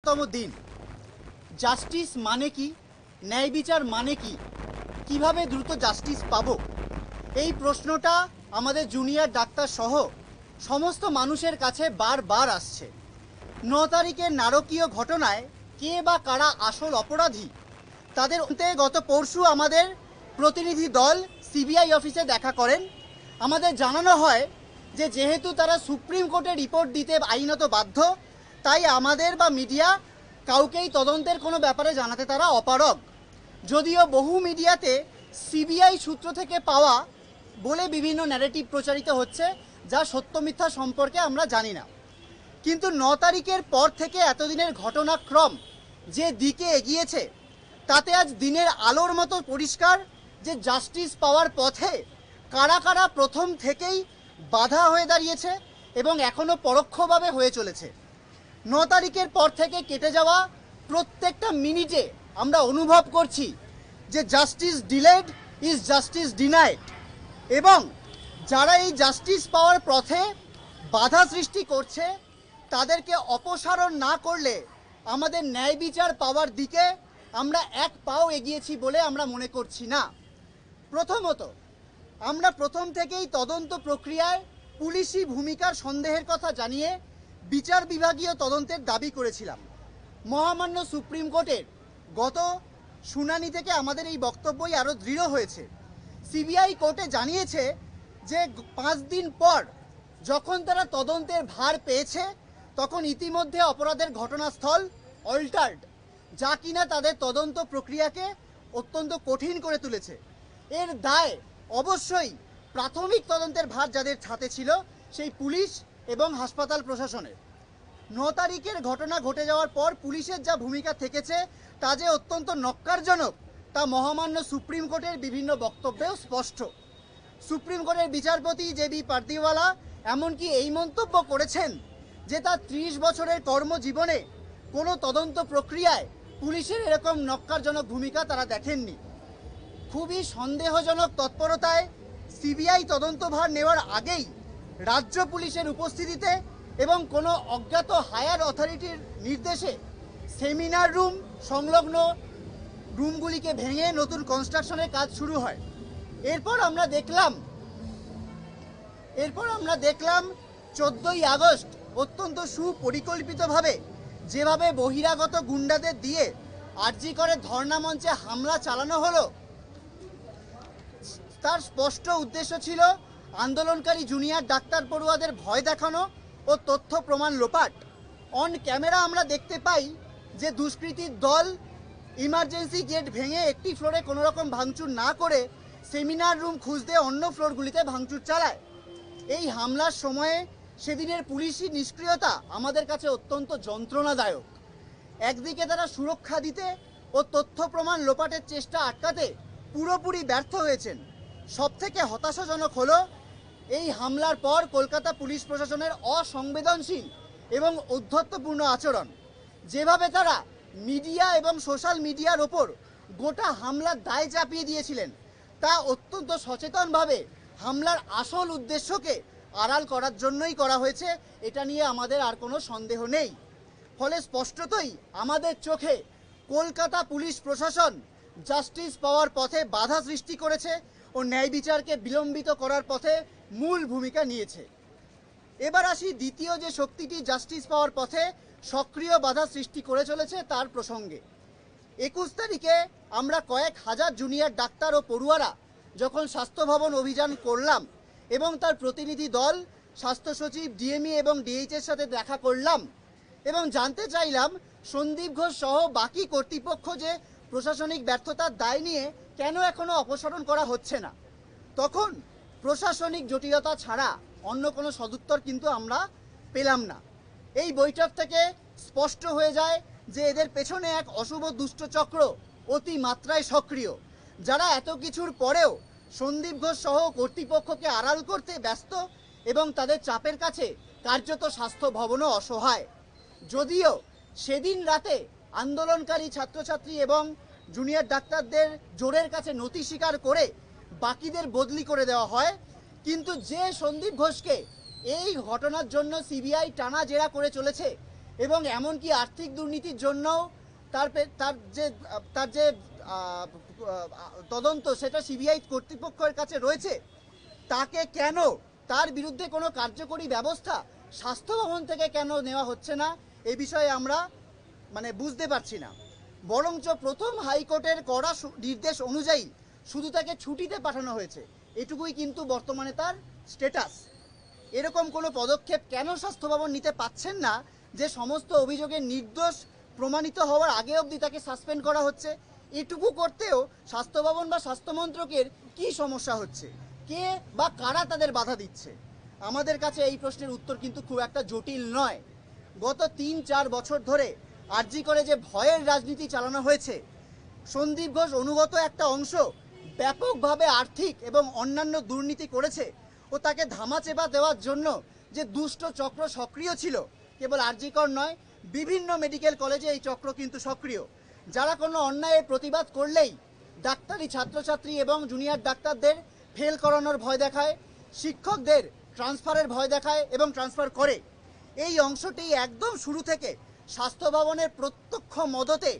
১৭তম দিন। জাস্টিস মানে কি, ন্যায় বিচার মানে কি, কিভাবে দ্রুত জাস্টিস পাবো, এই প্রশ্নটা আমাদের জুনিয়র ডাক্তার সহ সমস্ত মানুষের কাছে বারবার আসছে। ৯ তারিখের নারকীয় ঘটনায় কে বা কারা আসল অপরাধী, তাদের গত পরশু আমাদের প্রতিনিধি দল সিবিআই অফিসে দেখা করেন। আমাদের জানানো হয় যে যেহেতু তারা সুপ্রিম কোর্টে রিপোর্ট দিতে আইনত বাধ্য, তাই আমাদের বা মিডিয়া কাউকেই তদন্তের কোনো ব্যাপারে জানাতে তারা অপারগ। যদিও বহু মিডিয়াতে সিবিআই সূত্র থেকে পাওয়া বলে বিভিন্ন ন্যারেটিভ প্রচারিত হচ্ছে, যা সত্য মিথ্যা সম্পর্কে আমরা জানি না। কিন্তু ৯ তারিখের পর থেকে এতদিনের ঘটনাক্রম যে দিকে এগিয়েছে, তাতে আজ দিনের আলোর মতো পরিষ্কার যে জাস্টিস পাওয়ার পথে কারা কারা প্রথম থেকেই বাধা হয়ে দাঁড়িয়েছে এবং এখনও পরোক্ষভাবে হয়ে চলেছে। ৯ তারিখের পর থেকে কেটে যাওয়া প্রত্যেকটা মিনিটে আমরা অনুভব করছি যে justice delayed is justice denied, এবং যারা এই জাস্টিস পাওয়ার পথে বাধা সৃষ্টি করছে তাদেরকে অপসারণ না করলে আমাদের ন্যায় বিচার পাওয়ার দিকে আমরা এক পাও এগিয়েছি বলে আমরা মনে করছি না। প্রথমত, আমরা প্রথম থেকেই তদন্ত প্রক্রিয়ায় পুলিশি ভূমিকার সন্দেহের কথা জানিয়ে বিচার বিভাগীয় তদন্তের দাবি করেছিলাম। মহামান্য সুপ্রিম কোর্টের গত শুনানি থেকে আমাদের এই বক্তব্যই আরও দৃঢ় হয়েছে। সিবিআই কোর্টে জানিয়েছে যে ৫ দিন পর যখন তারা তদন্তের ভার পেয়েছে, তখন ইতিমধ্যে অপরাধের ঘটনাস্থল অল্টার্ড, যা কিনা তাদের তদন্ত প্রক্রিয়াকে অত্যন্ত কঠিন করে তুলেছে। এর দায় অবশ্যই প্রাথমিক তদন্তের ভার যাদের হাতে ছিল সেই পুলিশ এবং হাসপাতাল প্রশাসনের। ৯ তারিখের ঘটনা ঘটে যাওয়ার পর পুলিশের যা ভূমিকা থেকেছে তা যে অত্যন্ত নক্কারজনক, তা মহামান্য সুপ্রিম কোর্টের বিভিন্ন বক্তব্যেও স্পষ্ট। সুপ্রিম কোর্টের বিচারপতি জে.বি. পার্দিওয়ালা এমনকি এই মন্তব্য করেছেন যে তার ৩০ বছরের কর্মজীবনে কোনো তদন্ত প্রক্রিয়ায় পুলিশের এরকম নক্কারজনক ভূমিকা তারা দেখেননি। খুবই সন্দেহজনক তৎপরতায় সিবিআই তদন্তভার নেওয়ার আগেই রাজ্য পুলিশের উপস্থিতিতে এবং কোনো অজ্ঞাত হায়ার অথরিটির নির্দেশে সেমিনার রুম সংলগ্ন রুমগুলিকে ভেঙে নতুন কনস্ট্রাকশনের কাজ শুরু হয়। এরপর আমরা দেখলাম 14ই আগস্ট অত্যন্ত সুপরিকল্পিতভাবে যেভাবে বহিরাগত গুন্ডাদের দিয়ে আরজি করে ধর্ণা মঞ্চে হামলা চালানো হলো, তার স্পষ্ট উদ্দেশ্য ছিল আন্দোলনকারী জুনিয়র ডাক্তার পড়ুয়াদের ভয় দেখানো ও তথ্য প্রমাণ লোপাট। অন ক্যামেরা আমরা দেখতে পাই যে দুষ্কৃতীর দল ইমার্জেন্সি গেট ভেঙে একটি ফ্লোরে কোনো রকম ভাঙচুর না করে সেমিনার রুম খুঁজতে অন্য ফ্লোরগুলিতে ভাঙচুর চালায়। এই হামলার সময়ে সেদিনের পুলিশি নিষ্ক্রিয়তা আমাদের কাছে অত্যন্ত যন্ত্রণাদায়ক। একদিকে তারা সুরক্ষা দিতে ও তথ্য প্রমাণ লোপাটের চেষ্টা আটকাতে পুরোপুরি ব্যর্থ হয়েছেন। সবথেকে হতাশাজনক হলো এই হামলার পর কলকাতা পুলিশ প্রশাসনের অসংবেদনশীল এবং ঔদ্ধত্যপূর্ণ আচরণ। যেভাবে তারা মিডিয়া এবং সোশ্যাল মিডিয়ার ওপর গোটা হামলার দায় চাপিয়ে দিয়েছিলেন, তা অত্যন্ত সচেতনভাবে হামলার আসল উদ্দেশ্যকে আড়াল করার জন্যই করা হয়েছে, এটা নিয়ে আমাদের আর কোনো সন্দেহ নেই। ফলে স্পষ্টতই আমাদের চোখে কলকাতা পুলিশ প্রশাসন জাস্টিস পাওয়ার পথে বাধা সৃষ্টি করেছে ও ন্যায় বিচারকে বিলম্বিত করার পথে মূল ভূমিকা নিয়েছে। এবার আসি দ্বিতীয় যে শক্তিটি জাস্টিস পাওয়ার পথে সক্রিয় বাধা সৃষ্টি করে চলেছে তার প্রসঙ্গে। 21 তারিখে আমরা কয়েক হাজার জুনিয়র ডাক্তার ও পড়ুয়ারা যখন স্বাস্থ্য ভবন অভিযান করলাম এবং তার প্রতিনিধি দল স্বাস্থ্য সচিব, ডিএমই এবং ডিএইচের সাথে দেখা করলাম এবং জানতে চাইলাম সন্দীপ ঘোষ সহ বাকি কর্তৃপক্ষ যে প্রশাসনিক ব্যর্থতার দায় নিয়ে কেন এখনো অপসারণ করা হচ্ছে না, তখন প্রশাসনিক জটিলতা ছাড়া অন্য কোনো সদুত্তর কিন্তু আমরা পেলাম না। এই বৈঠক থেকে স্পষ্ট হয়ে যায় যে এদের পেছনে এক অশুভ দুষ্টচক্র অতি মাত্রায় সক্রিয়, যারা এত কিছুর পরেও সন্দীপ ঘোষ সহ কর্তৃপক্ষকে আড়াল করতে ব্যস্ত এবং তাদের চাপের কাছে কার্যত স্বাস্থ্য ভবনও অসহায়। যদিও সেদিন রাতে আন্দোলনকারী ছাত্রছাত্রী এবং জুনিয়র ডাক্তারদের জোরের কাছে নথি স্বীকার করে বাকিদের বদলি করে দেওয়া হয়, কিন্তু যে সন্দীপ ঘোষকে এই ঘটনার জন্য সিবিআই টানা জেরা করে চলেছে এবং এমনকি আর্থিক দুর্নীতির জন্য তার যে তদন্ত সেটা সিবিআই কর্তৃপক্ষের কাছে রয়েছে, তাকে কেন তার বিরুদ্ধে কোনো কার্যকরী ব্যবস্থা স্বাস্থ্য ভবন থেকে কেন নেওয়া হচ্ছে না, এই বিষয়ে আমরা বুঝতে পারছি না। বরঞ্চ প্রথম হাইকোর্টের কড়া নির্দেশ অনুযায়ী শুধু তাকে ছুটিতে পাঠানো হয়েছে, এটুকুই কিন্তু বর্তমানে তার স্ট্যাটাস। এরকম কোনো পদক্ষেপ কেন স্বাস্থ্য ভবন নিতে পাচ্ছেন না যে সমস্ত অভিযোগের নির্দোষ প্রমাণিত হওয়ার আগে অবধি তাকে সাসপেন্ড করা হচ্ছে? এটুকু করতেও স্বাস্থ্য ভবন বা স্বাস্থ্য মন্ত্রকের কী সমস্যা হচ্ছে? কে বা কারা তাদের বাধা দিচ্ছে? আমাদের কাছে এই প্রশ্নের উত্তর কিন্তু খুব একটা জটিল নয়। গত ৩-৪ বছর ধরে আরজি করে যে ভয়ের রাজনীতি চালানো হয়েছে, সন্দীপ ঘোষ অনুগত একটা অংশ ব্যাপকভাবে আর্থিক এবং অন্যান্য দুর্নীতি করেছে ও তাকে ধামাচাপা দেওয়ার জন্য যে দুষ্ট চক্র সক্রিয় ছিল, কেবল আরজি কর নয়, বিভিন্ন মেডিকেল কলেজে এই চক্র কিন্তু সক্রিয়। যারা কোনো অন্যায়ের প্রতিবাদ করলেই ডাক্তারি ছাত্রছাত্রী এবং জুনিয়র ডাক্তারদের ফেল করানোর ভয় দেখায়, শিক্ষকদের ট্রান্সফারের ভয় দেখায় এবং ট্রান্সফার করে। এই অংশটি একদম শুরু থেকে স্বাস্থ্য ভবনের প্রত্যক্ষ মদতে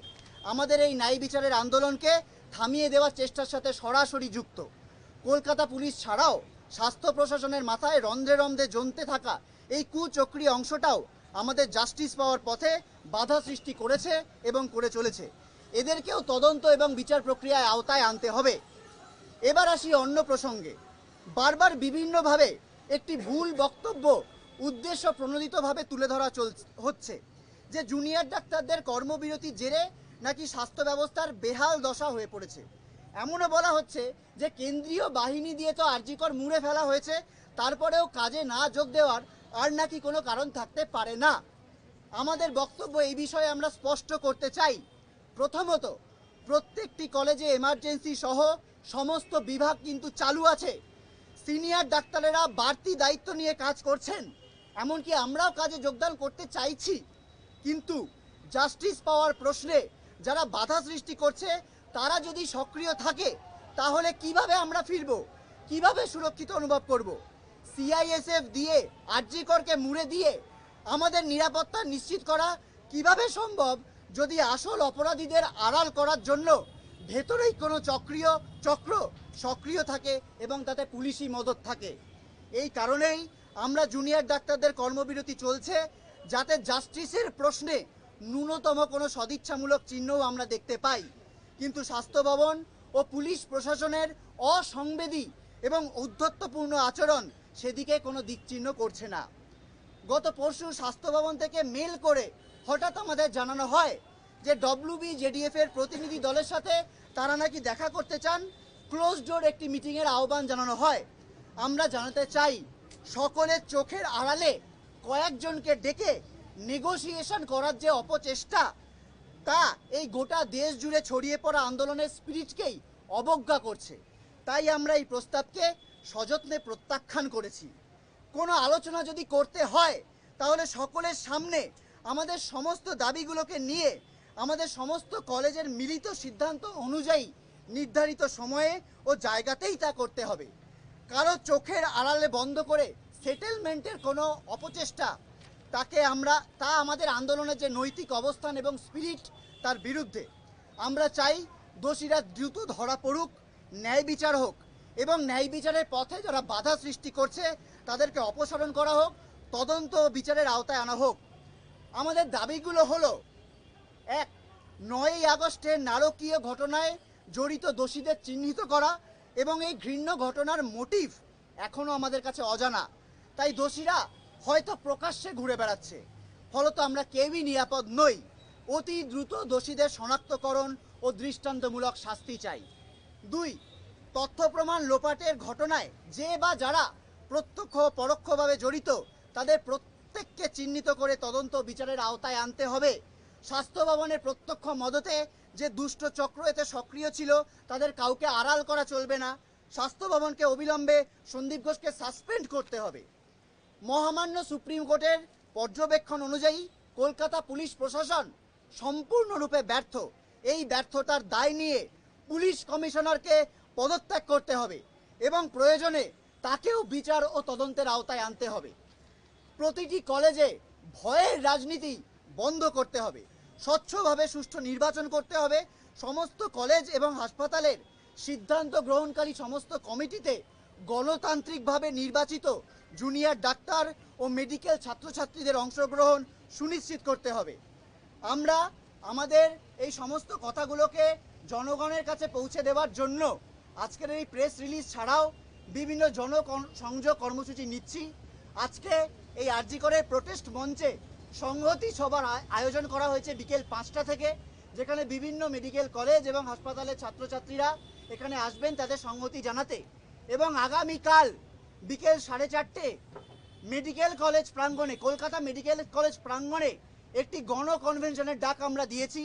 আমাদের এই ন্যায় বিচারের আন্দোলনকে থামিয়ে দেওয়ার চেষ্টার সাথে সরাসরি যুক্ত। কলকাতা পুলিশ ছাড়াও স্বাস্থ্য প্রশাসনের মাথায় রন্ধ্রে রন্ধ্রে জমতে থাকা এই কুচক্রী অংশটাও আমাদের জাস্টিস পাওয়ার পথে বাধা সৃষ্টি করেছে এবং করে চলেছে। এদেরকেও তদন্ত এবং বিচার প্রক্রিয়ায় আওতায় আনতে হবে। এবার আসি অন্য প্রসঙ্গে। বারবার বিভিন্নভাবে একটি ভুল বক্তব্য উদ্দেশ্য প্রণোদিতভাবে তুলে ধরা হচ্ছে যে জুনিয়র ডাক্তারদের কর্মবিরতির জেরে নাকি স্বাস্থ্য ব্যবস্থার বেহাল দশা হয়ে পড়েছে। এমনও বলা হচ্ছে যে কেন্দ্রীয় বাহিনী দিয়ে তো আরজিকর মুড়ে ফেলা হয়েছে, তারপরেও কাজে না যোগ দেওয়ার আর নাকি কোনো কারণ থাকতে পারে না। আমাদের বক্তব্য এই বিষয়ে আমরা স্পষ্ট করতে চাই। প্রথমত, প্রত্যেকটি কলেজে এমার্জেন্সি সহ সমস্ত বিভাগ কিন্তু চালু আছে। সিনিয়র ডাক্তারেরা বাড়তি দায়িত্ব নিয়ে কাজ করছেন, এমনকি আমরাও কাজে যোগদান করতে চাইছি। কিন্তু জাস্টিস পাওয়ার প্রশ্নে যারা বাধা সৃষ্টি করছে তারা যদি সক্রিয় থাকে, তাহলে কিভাবে আমরা ফিরব, কিভাবে সুরক্ষিত অনুভব করব? সিআইএসএফ দিয়ে আরজি করকে মুড়ে দিয়ে আমাদের নিরাপত্তা নিশ্চিত করা কিভাবে সম্ভব যদি আসল অপরাধীদের আড়াল করার জন্য ভেতরেই কোনো চক্র সক্রিয় থাকে এবং তাতে পুলিশি মদত থাকে? এই কারণেই আমরা জুনিয়র ডাক্তারদের কর্মবিরতি চলছে, যাতে জাস্টিসের প্রশ্নে ন্যূনতম কোনো সদিচ্ছামূলক চিহ্নও আমরা দেখতে পাই। কিন্তু স্বাস্থ্য ভবন ও পুলিশ প্রশাসনের অসংবেদী এবং ঔদ্ধত্যপূর্ণ আচরণ সেদিকে কোনো দিকচিহ্ন করছে না। গত পরশু স্বাস্থ্য ভবন থেকে মেল করে হঠাৎ আমাদের জানানো হয় যে WBJDF এর প্রতিনিধি দলের সাথে তারা নাকি দেখা করতে চান। ক্লোজ ডোর একটি মিটিংয়ের আহ্বান জানানো হয়। আমরা জানাতে চাই, সকলের চোখের আড়ালে কয়েকজনকে ডেকে নেগোসিয়েশন করার যে অপচেষ্টা, তা এই গোটা দেশ জুড়ে ছড়িয়ে পড়া আন্দোলনের স্পিরিটকেই অবজ্ঞা করছে। তাই আমরা এই প্রস্তাবকে সযত্নে প্রত্যাখ্যান করেছি। কোনো আলোচনা যদি করতে হয়, তাহলে সকলের সামনে আমাদের সমস্ত দাবিগুলোকে নিয়ে আমাদের সমস্ত কলেজের মিলিত সিদ্ধান্ত অনুযায়ী নির্ধারিত সময়ে ও জায়গাতেই তা করতে হবে। কারো চোখের আড়ালে বন্ধ করে সেটেলমেন্টের কোনো অপচেষ্টা, তা আমাদের আন্দোলনের যে নৈতিক অবস্থান এবং স্পিরিট, তার বিরুদ্ধে। আমরা চাই দোষীরা দ্রুত ধরা পড়ুক, ন্যায় বিচার হোক এবং ন্যায় বিচারের পথে যারা বাধা সৃষ্টি করছে তাদেরকে অপসারণ করা হোক, তদন্ত ও বিচারের আওতায় আনা হোক। আমাদের দাবিগুলো হলো: ১. ৯ই আগস্টের নারকীয় ঘটনায় জড়িত দোষীদের চিহ্নিত করা এবং এই ঘৃণ্য ঘটনার মোটিভ এখনও আমাদের কাছে অজানা, তাই দোষীরা হয়তো প্রকাশ্যে ঘুরে বেড়াচ্ছে, ফলত আমরা কেউই নিরাপদ নই। অতি দ্রুত দোষীদের শনাক্তকরণ ও দৃষ্টান্তমূলক শাস্তি চাই। ২. তথ্য প্রমাণ লোপাটের ঘটনায় যে বা যারা প্রত্যক্ষ ও পরোক্ষভাবে জড়িত তাদের প্রত্যেককে চিহ্নিত করে তদন্ত বিচারের আওতায় আনতে হবে। স্বাস্থ্য ভবনের প্রত্যক্ষ মদতে যে দুষ্ট চক্র এতে সক্রিয় ছিল তাদের কাউকে আড়াল করা চলবে না। স্বাস্থ্য ভবনকে অবিলম্বে সন্দীপ ঘোষকে সাসপেন্ড করতে হবে। মহামান্য সুপ্রিম কোর্টের পর্যবেক্ষণ অনুযায়ী কলকাতা পুলিশ প্রশাসন সম্পূর্ণরূপে ব্যর্থ। এই ব্যর্থতার দায় নিয়ে পুলিশ কমিশনারকে পদত্যাগ করতে হবে এবং প্রয়োজনে তাকেও বিচার ও তদন্তের আওতায় আনতে হবে। প্রতিটি কলেজে ভয়ের রাজনীতি বন্ধ করতে হবে, স্বচ্ছভাবে সুষ্ঠু নির্বাচন করতে হবে, সমস্ত কলেজ এবং হাসপাতালের সিদ্ধান্ত গ্রহণকারী সমস্ত কমিটিতে গণতান্ত্রিকভাবে নির্বাচিত জুনিয়র ডাক্তার ও মেডিকেল ছাত্রছাত্রীদের অংশগ্রহণ সুনিশ্চিত করতে হবে। আমরা আমাদের এই সমস্ত কথাগুলোকে জনগণের কাছে পৌঁছে দেওয়ার জন্য আজকের এই প্রেস রিলিজ ছাড়াও বিভিন্ন জনসংযোগ কর্মসূচি নিচ্ছি। আজকে এই আরজি করের প্রোটেস্ট মঞ্চে সংহতি সভার আয়োজন করা হয়েছে বিকেল 5টা থেকে, যেখানে বিভিন্ন মেডিকেল কলেজ এবং হাসপাতালের ছাত্রছাত্রীরা এখানে আসবেন তাদের সংহতি জানাতে। এবং আগামীকাল বিকেল 4:30 মেডিকেল কলেজ প্রাঙ্গণে, কলকাতা মেডিকেল কলেজ প্রাঙ্গণে একটি গণকনভেনশনের ডাক আমরা দিয়েছি।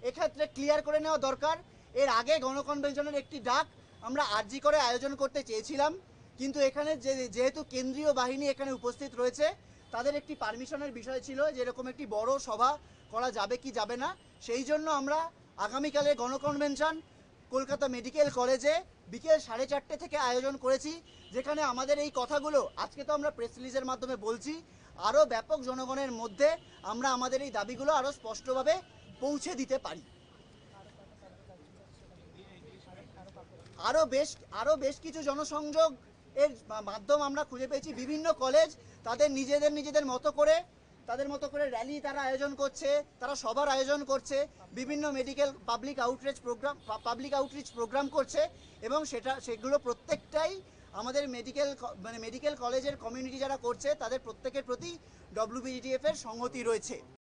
এক্ষেত্রে ক্লিয়ার করে নেওয়া দরকার, এর আগে গণকনভেনশনের একটি ডাক আমরা আরজি করে আয়োজন করতে চেয়েছিলাম, কিন্তু এখানে যেহেতু কেন্দ্রীয় বাহিনী এখানে উপস্থিত রয়েছে, তাদের একটি পারমিশনের বিষয় ছিল যে এরকম একটি বড় সভা করা যাবে কি যাবে না। সেই জন্য আমরা আগামীকালের গণকনভেনশন কলকাতা মেডিকেল কলেজে বিকেল 4:30 থেকে আয়োজন করেছি, যেখানে আমাদের এই কথাগুলো আজকে তো আমরা প্রেস রিলিজের মাধ্যমে বলছি, আরও ব্যাপক জনগণের মধ্যে আমরা আমাদের এই দাবিগুলো আরও স্পষ্টভাবে পৌঁছে দিতে পারি। আরও বেশ কিছু জনসংযোগ এর মাধ্যম আমরা খুঁজে পেয়েছি। বিভিন্ন কলেজ তাদের নিজেদের মতো করে র্যালি তারা আয়োজন করছে, তারা সভার আয়োজন করছে, বিভিন্ন মেডিকেল পাবলিক আউটরিচ প্রোগ্রাম করছে, এবং সেগুলো প্রত্যেকটাই আমাদের মেডিকেল কলেজের কমিউনিটি যারা করছে তাদের প্রত্যেকের প্রতি ডব্লিউবিজিটিএফ এর সংহতি রয়েছে।